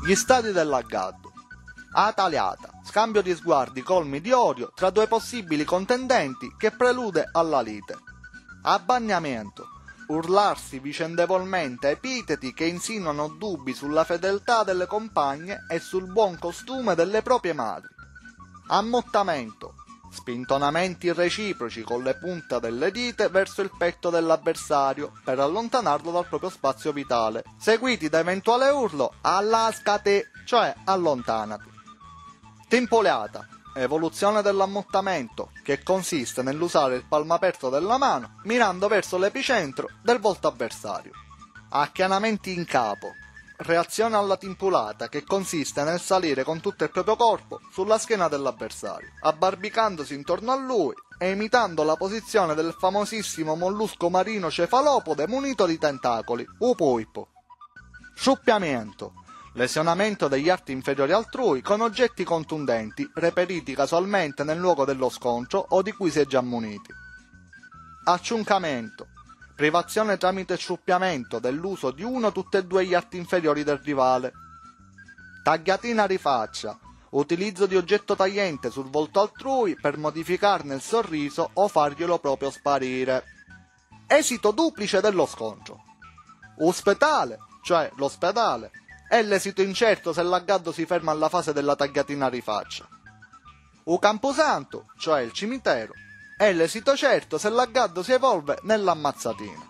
Gli stadi dell'agguato. Ataliata, scambio di sguardi colmi di odio tra due possibili contendenti che prelude alla lite. Abbagnamento, urlarsi vicendevolmente epiteti che insinuano dubbi sulla fedeltà delle compagne e sul buon costume delle proprie madri. Ammottamento, spintonamenti reciproci con le punte delle dita verso il petto dell'avversario per allontanarlo dal proprio spazio vitale, seguiti da eventuale urlo "allascati", cioè allontanati. Timpoleata, evoluzione dell'ammottamento, che consiste nell'usare il palmo aperto della mano mirando verso l'epicentro del volto avversario. Acchianamenti in capo, reazione alla timpulata che consiste nel salire con tutto il proprio corpo sulla schiena dell'avversario, abbarbicandosi intorno a lui e imitando la posizione del famosissimo mollusco marino cefalopode munito di tentacoli, upuipo. Sciuppiamento, lesionamento degli arti inferiori altrui con oggetti contundenti reperiti casualmente nel luogo dello scontro o di cui si è già muniti. Acciuncamento, privazione tramite sciuppiamento dell'uso di uno o tutti e due gli arti inferiori del rivale. Tagliatina a rifaccia, utilizzo di oggetto tagliente sul volto altrui per modificarne il sorriso o farglielo proprio sparire. Esito duplice dello scontro. Ospedale, cioè l'ospedale, è l'esito incerto se l'agguato si ferma alla fase della tagliatina a rifaccia. U camposanto, cioè il cimitero, è l'esito certo se l'agguato si evolve nell'ammazzatina.